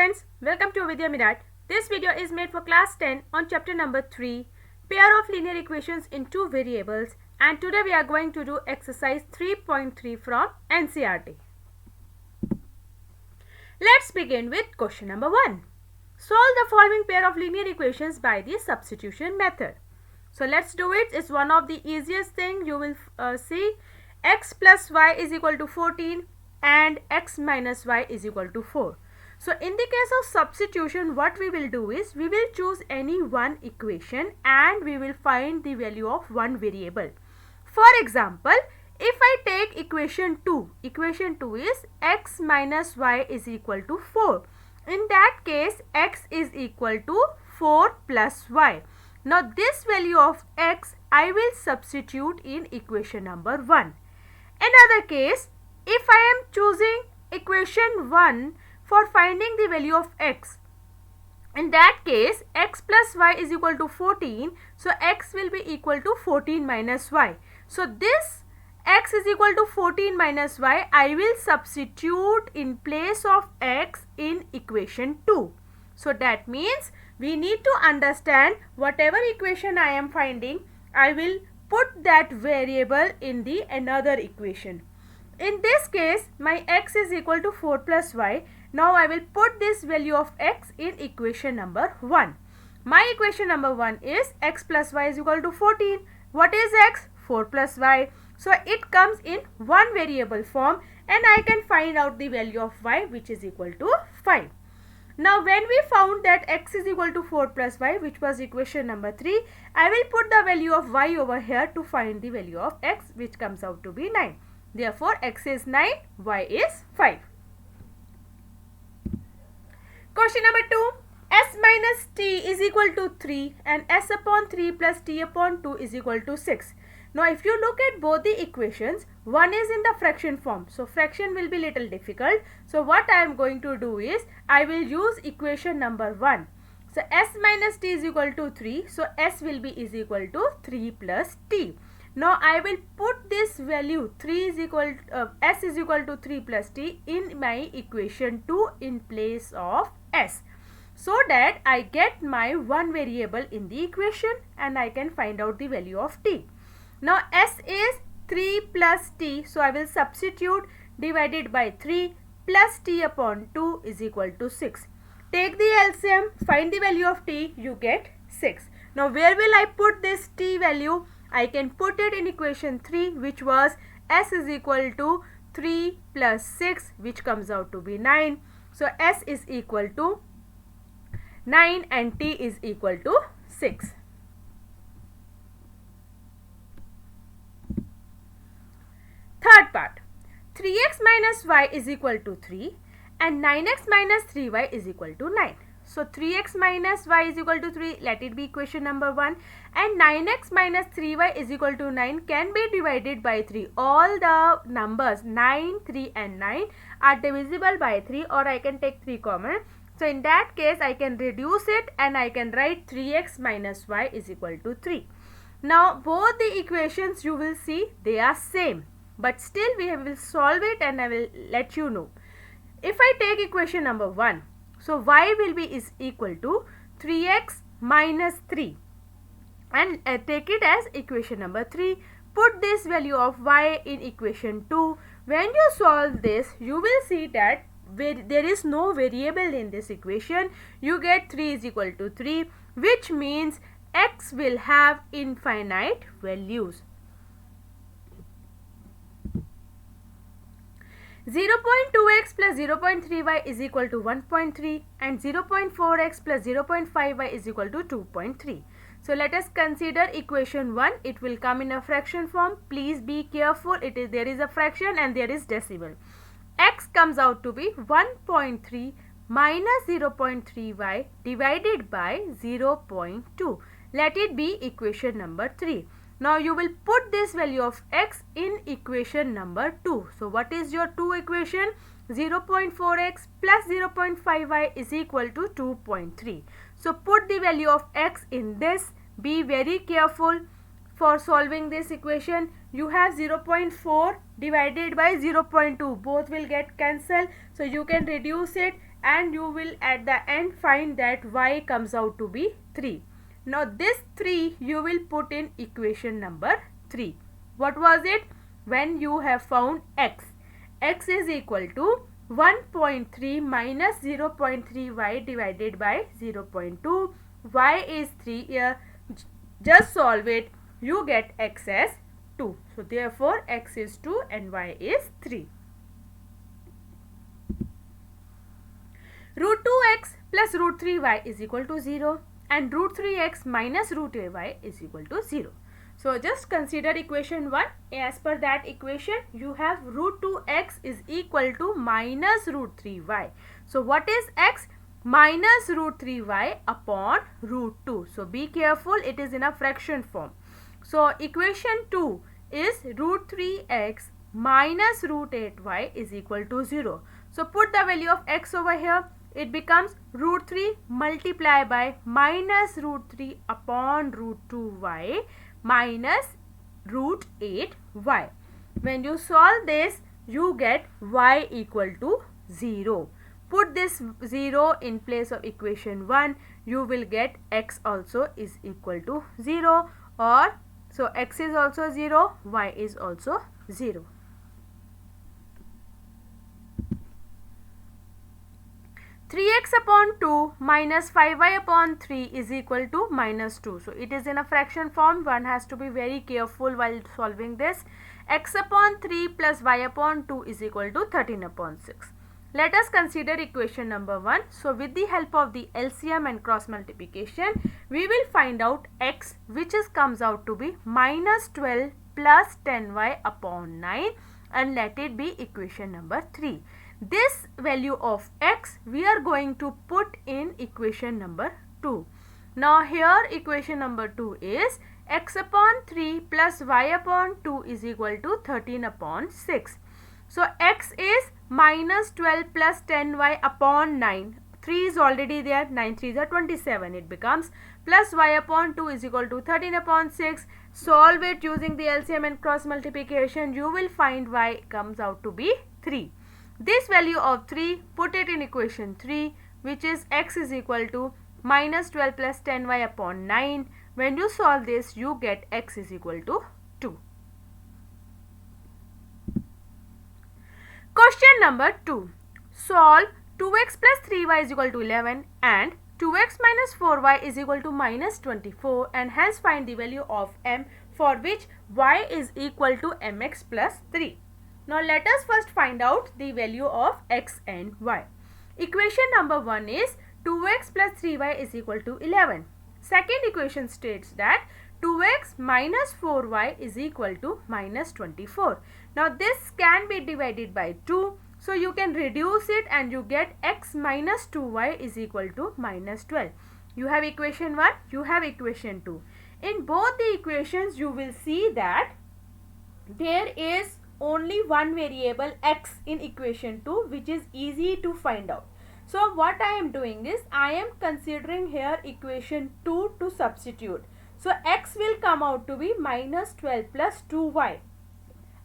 students, welcome to Vidya Mirat. This video is made for class 10 on chapter number 3, pair of linear equations in two variables, and today we are going to do exercise 3.3 from NCERT. Let's begin with question number 1. Solve the following pair of linear equations by the substitution method. So let's do it. It's one of the easiest thing. You will see x plus y is equal to 14 and x minus y is equal to 4. So in the case of substitution, what we will do is we will choose any one equation and we will find the value of one variable. For example, if I take equation 2 is x minus y is equal to 4. In that case, x is equal to 4 plus y. Now this value of x I will substitute in equation number 1. Another case, if I am choosing equation 1 for finding the value of x, in that case x plus y is equal to 14, so x will be equal to 14 minus y. So this x is equal to 14 minus y I will substitute in place of x in equation 2. So that means we need to understand whatever equation I am finding, I will put that variable in the another equation. In this case, my x is equal to 4 plus y. Now I will put this value of x in equation number 1. My equation number 1 is x plus y is equal to 14. What is x? 4 plus y. So it comes in one variable form and I can find out the value of y, which is equal to 5. Now when we found that x is equal to 4 plus y, which was equation number 3, I will put the value of y over here to find the value of x, which comes out to be 9. Therefore x is 9, y is 5. Question number 2. S minus t is equal to 3 and s upon 3 plus t upon 2 is equal to 6. Now if you look at both the equations, one is in the fraction form. So fraction will be little difficult. So what I am going to do is, I will use equation number 1. So s minus t is equal to 3. So s will be is equal to 3 plus t. Now I will put this value 3 is equal s is equal to 3 plus t in my equation 2 in place of s, so that I get my one variable in the equation and I can find out the value of t. Now s is 3 plus t, so I will substitute divided by 3 plus t upon 2 is equal to 6. Take the LCM, find the value of t, you get 6. Now where will I put this t value? I can put it in equation 3, which was s is equal to 3 plus 6, which comes out to be 9. So s is equal to 9 and t is equal to 6. Third part, 3x minus y is equal to 3 and 9x minus 3y is equal to 9. So 3x minus y is equal to 3, let it be equation number 1, and 9x minus 3y is equal to 9 can be divided by 3. All the numbers 9, 3 and 9 are divisible by 3, or I can take 3 common. So in that case I can reduce it and I can write 3x minus y is equal to 3. Now both the equations you will see they are same, but still we will solve it and I will let you know. If I take equation number 1, so y will be is equal to 3x minus 3 and take it as equation number 3. Put this value of y in equation 2. When you solve this, you will see that there is no variable in this equation. You get 3 is equal to 3, which means x will have infinite values. 0.2x plus 0.3y is equal to 1.3 and 0.4x plus 0.5y is equal to 2.3. So let us consider equation 1. It will come in a fraction form. Please be careful. There is a fraction and there is decimal. X comes out to be 1.3 minus 0.3y divided by 0.2. Let it be equation number 3. Now you will put this value of x in equation number 2. So what is your 2 equation? 0.4x plus 0.5y is equal to 2.3. So put the value of x in this. Be very careful. for solving this equation, you have 0.4 divided by 0.2. Both will get cancelled. So you can reduce it and you will at the end find that y comes out to be 3. Now this 3 you will put in equation number 3. What was it? When you have found x. X is equal to 1.3 minus 0.3y divided by 0.2. Y is 3 here. Just solve it. You get x as 2. So therefore x is 2 and y is 3. Root 2x plus root 3y is equal to 0 and root 3x minus root ay is equal to 0. So just consider equation 1. As per that equation, you have root 2x is equal to minus root 3y. So what is x? Minus root 3y upon root 2. So be careful, it is in a fraction form. So equation 2 is root 3x minus root 8y is equal to 0. So put the value of x over here. It becomes root 3 multiplied by minus root 3 upon root 2y minus root 8y. When you solve this, you get y equal to 0. Put this 0 in place of equation 1. You will get x also is equal to 0, or so x is also 0, y is also 0. (3x upon 2 minus 5y upon 3 is equal to minus 2. So it is in a fraction form. One has to be very careful while solving this. X upon 3 plus y upon 2 is equal to 13 upon 6. Let us consider equation number 1. So with the help of the LCM and cross multiplication, we will find out x, which comes out to be minus 12 plus 10y upon 9, and let it be equation number 3. This value of x we are going to put in equation number 2. Now here equation number 2 is x upon 3 plus y upon 2 is equal to 13 upon 6. So x is minus 12 plus 10y upon 9. 3 is already there. 9 3s are 27. It becomes plus y upon 2 is equal to 13 upon 6. Solve it using the LCM and cross multiplication. You will find y comes out to be 3. This value of 3, put it in equation 3, which is x is equal to minus 12 plus 10y upon 9. When you solve this, you get x is equal to 2. Question number 2. Solve 2x plus 3y is equal to 11 and 2x minus 4y is equal to minus 24, and hence find the value of m for which y is equal to mx plus 3. Now let us first find out the value of x and y. Equation number 1 is 2x plus 3y is equal to 11. Second equation states that 2x minus 4y is equal to minus 24. Now this can be divided by 2. So you can reduce it and you get x minus 2y is equal to minus 12. You have equation 1, you have equation 2. In both the equations you will see that there is only one variable x in equation 2, which is easy to find out. So what I am doing is I am considering here equation 2 to substitute. So x will come out to be minus 12 plus 2y.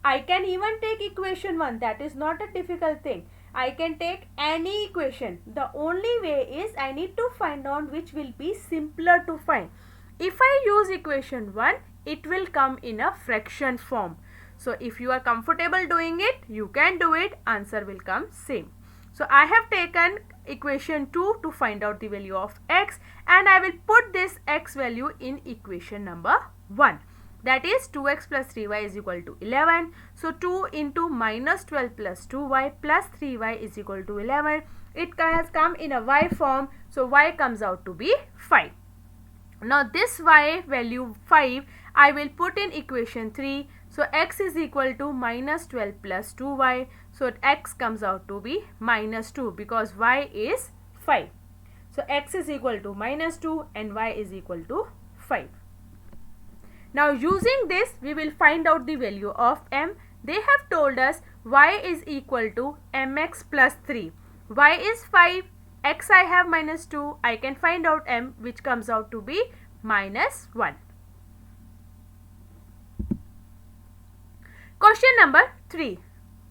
I can even take equation 1. That is not a difficult thing. I can take any equation. The only way is I need to find out which will be simpler to find. If I use equation 1, it will come in a fraction form. So if you are comfortable doing it, you can do it. Answer will come same. So I have taken equation 2 to find out the value of x, and I will put this x value in equation number 1. That is 2x plus 3y is equal to 11. So 2 into minus 12 plus 2y plus 3y is equal to 11. It has come in a y form. So y comes out to be 5. Now this y value 5 I will put in equation 3. So x is equal to minus 12 plus 2y. So x comes out to be minus 2 because y is 5. So x is equal to minus 2 and y is equal to 5. Now using this we will find out the value of m. They have told us y is equal to mx plus 3. Y is 5. X I have minus 2. I can find out m, which comes out to be minus 1. Question number 3.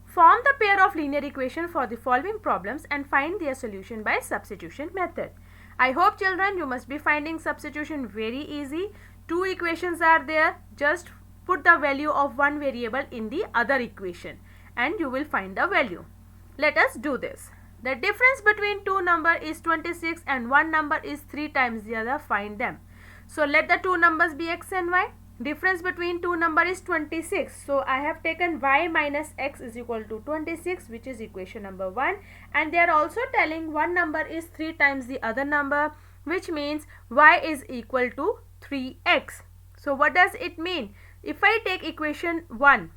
Form the pair of linear equation for the following problems and find their solution by substitution method. I hope children you must be finding substitution very easy. Two equations are there. Just put the value of one variable in the other equation and you will find the value. Let us do this. The difference between two numbers is 26 and one number is 3 times the other. Find them. So let the two numbers be x and y. Difference between two numbers is 26. So I have taken y minus x is equal to 26, which is equation number 1. And they are also telling one number is 3 times the other number, which means y is equal to 3x. So what does it mean? If I take equation 1,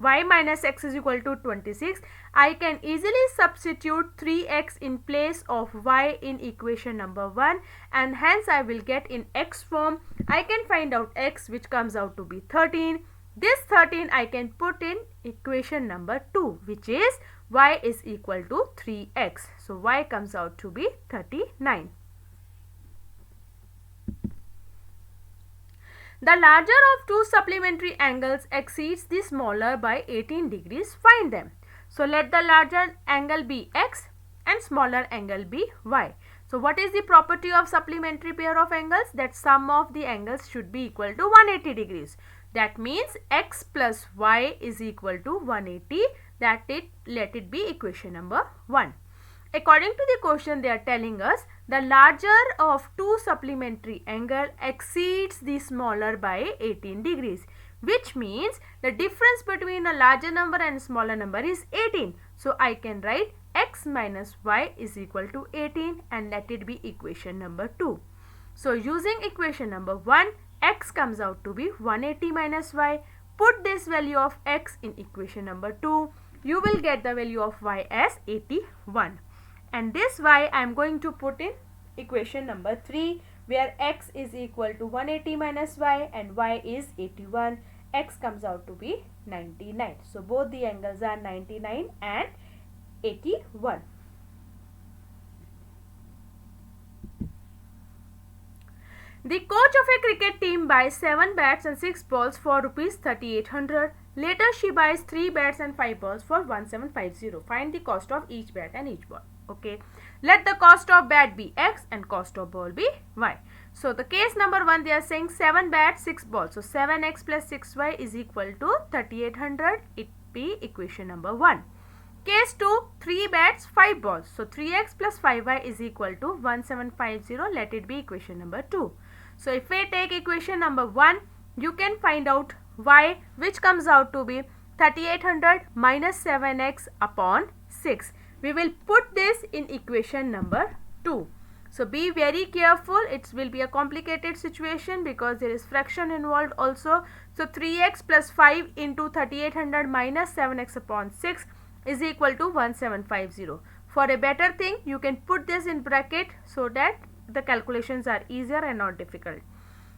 y minus x is equal to 26, I can easily substitute 3x in place of y in equation number 1 and hence I will get in x form. I can find out x, which comes out to be 13. This 13 I can put in equation number 2, which is y is equal to 3x. So y comes out to be 39. The larger of two supplementary angles exceeds the smaller by 18 degrees. Find them. So let the larger angle be x and smaller angle be y. So what is the property of supplementary pair of angles? That sum of the angles should be equal to 180 degrees. That means x plus y is equal to 180. Let it be equation number 1. According to the question, they are telling us the larger of two supplementary angle exceeds the smaller by 18 degrees, which means the difference between a larger number and smaller number is 18. So I can write x minus y is equal to 18 and let it be equation number 2. So using equation number 1, x comes out to be 180 minus y. Put this value of x in equation number 2. You will get the value of y as 81. And this y I am going to put in equation number 3, where x is equal to 180 minus y and y is 81. X comes out to be 99. So both the angles are 99 and 81. The coach of a cricket team buys 7 bats and 6 balls for rupees 3800. Later she buys 3 bats and 5 balls for 1750. Find the cost of each bat and each ball. Okay, let the cost of bat be x and cost of ball be y. So the case number 1, they are saying 7 bats, 6 balls. So 7x plus 6y is equal to 3800. It be equation number 1. Case 2, 3 bats, 5 balls. So 3x plus 5y is equal to 1750. Let it be equation number 2. So if we take equation number 1, you can find out y, which comes out to be 3800 minus 7x upon 6. We will put this in equation number 2. So be very careful. It will be a complicated situation because there is fraction involved also. So 3x plus 5 into 3800 minus 7x upon 6 is equal to 1750. For a better thing, you can put this in bracket so that the calculations are easier and not difficult.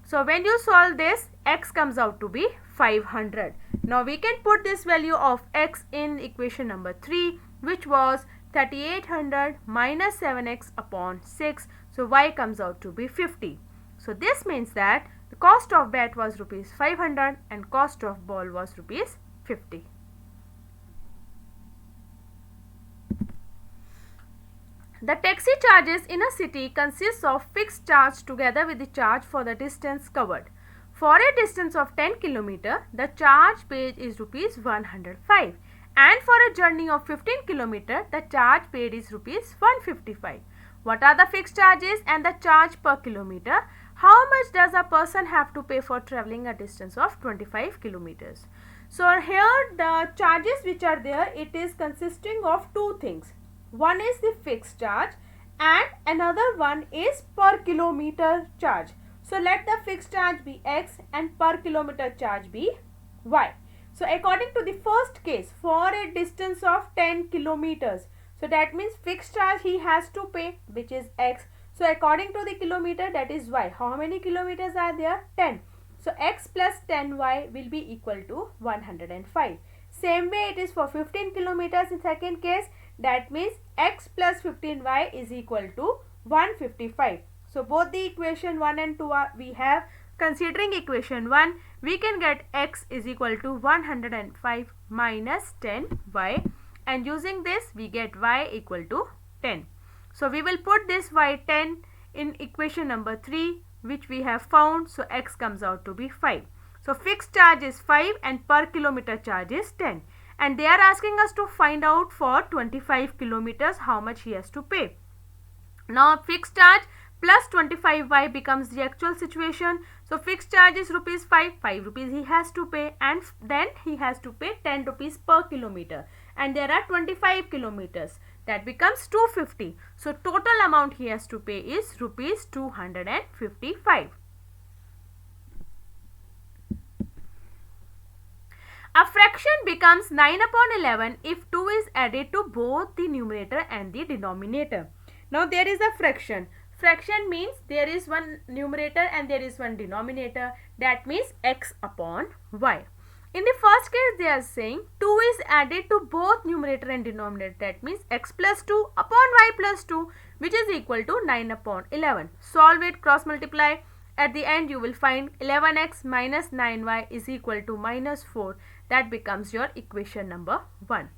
So when you solve this, x comes out to be 500. Now we can put this value of x in equation number 3, which was 3800 minus 7x upon 6. So y comes out to be 50. So this means that the cost of bat was rupees 500 and cost of ball was rupees 50. The taxi charges in a city consists of fixed charge together with the charge for the distance covered. For a distance of 10 km, the charge paid is rupees 105. And for a journey of 15 km, the charge paid is rupees 155. What are the fixed charges and the charge per kilometer? How much does a person have to pay for traveling a distance of 25 kilometers? So here the charges which are there, it is consisting of two things. One is the fixed charge and another one is per kilometer charge. So let the fixed charge be x and per kilometer charge be y. So according to the first case, for a distance of 10 kilometers, so that means fixed charge he has to pay, which is x. So according to the kilometer, that is y. How many kilometers are there? 10. So x plus 10y will be equal to 105. Same way it is for 15 kilometers in second case. That means x plus 15y is equal to 155. So both the equation 1 and 2 we have. considering equation 1, we can get x is equal to 105 minus 10y, and using this we get y equal to 10. So we will put this y 10 in equation number 3, which we have found. So x comes out to be 5. So fixed charge is 5 and per kilometer charge is 10. And they are asking us to find out for 25 kilometers how much he has to pay. Now fixed charge plus 25y becomes the actual situation. So fixed charge is rupees 5, 5 rupees he has to pay, and then he has to pay 10 rupees per kilometer, and there are 25 kilometers, that becomes 250. So total amount he has to pay is rupees 255. A fraction becomes 9 upon 11 if 2 is added to both the numerator and the denominator. Now there is a fraction. Fraction means there is one numerator and there is one denominator. That means x upon y. In the first case they are saying 2 is added to both numerator and denominator. That means x plus 2 upon y plus 2, which is equal to 9 upon 11. Solve it, cross multiply. At the end you will find 11x minus 9y is equal to minus 4. That becomes your equation number 1.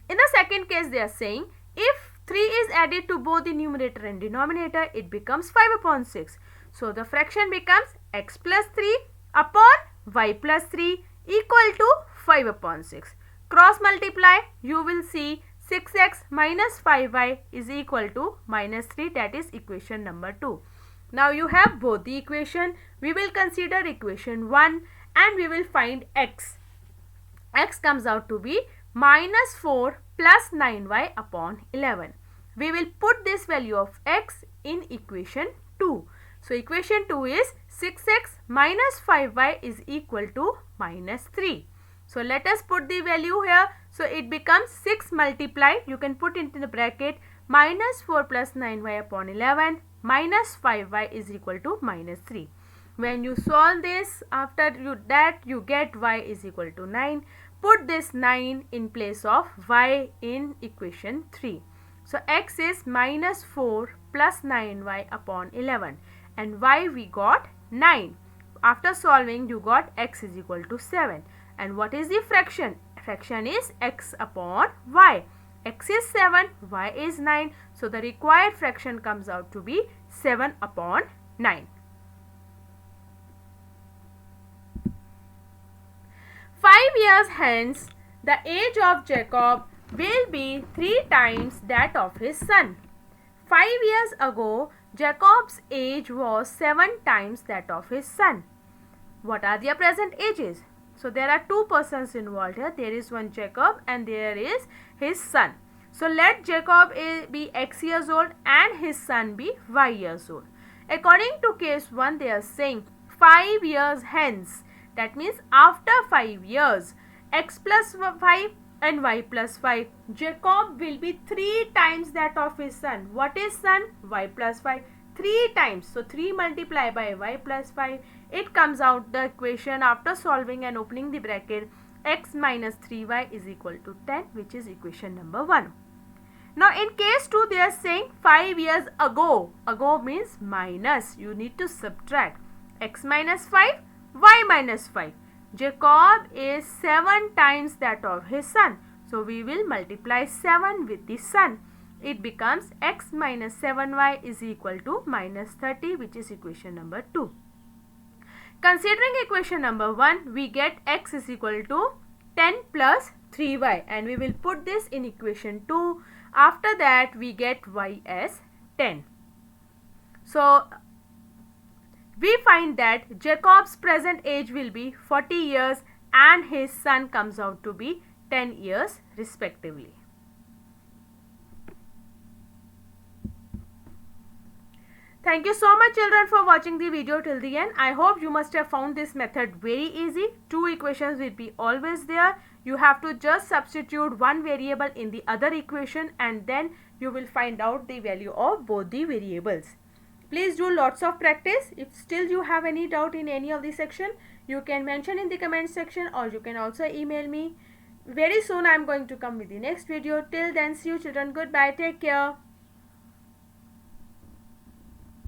In the second case they are saying if 3 is added to both the numerator and denominator, it becomes 5 upon 6. So the fraction becomes x plus 3 upon y plus 3 equal to 5 upon 6. Cross multiply, you will see 6x minus 5y is equal to minus 3. That is equation number 2. Now you have both the equation. We will consider equation 1 and we will find x. X comes out to be minus 4 plus 9y upon 11. We will put this value of x in equation 2. So equation 2 is 6x minus 5y is equal to minus 3. So let us put the value here. So it becomes 6 multiplied, you can put into the bracket, minus 4 plus 9y upon 11 minus 5y is equal to minus 3. When you solve this, after you get y is equal to 9. Put this 9 in place of y in equation 3. So x is minus 4 plus 9y upon 11 and y we got 9. After solving you got x is equal to 7. And what is the fraction? Fraction is x upon y. X is 7, y is 9. So the required fraction comes out to be 7 upon 9. 5 years hence, the age of Jacob will be 3 times that of his son. 5 years ago, Jacob's age was 7 times that of his son. What are their present ages? So there are 2 persons involved here. There is one Jacob and there is his son. So let Jacob be x years old and his son be y years old. According to case 1, they are saying 5 years hence. That means after 5 years, x plus 5 and y plus 5. Jacob will be 3 times that of his son. What is son? Y plus 5. 3 times. So 3 multiplied by y plus 5. It comes out the equation after solving and opening the bracket. X minus 3y is equal to 10, which is equation number 1. Now in case 2, they are saying 5 years ago. Ago means minus. You need to subtract. X minus 5. Y minus 5. Jacob is 7 times that of his son. So we will multiply 7 with the son. It becomes x minus 7y is equal to minus 30, which is equation number 2. Considering equation number 1, we get x is equal to 10 plus 3y and we will put this in equation 2. After that we get y as 10. So we find that Jacob's present age will be 40 years and his son comes out to be 10 years respectively. Thank you so much children for watching the video till the end. I hope you must have found this method very easy. 2 equations will be always there. You have to just substitute one variable in the other equation and then you will find out the value of both the variables. Please do lots of practice. If still you have any doubt in any of the section, you can mention in the comment section or you can also email me. Very soon I am going to come with the next video. Till then, see you children. Goodbye. Take care.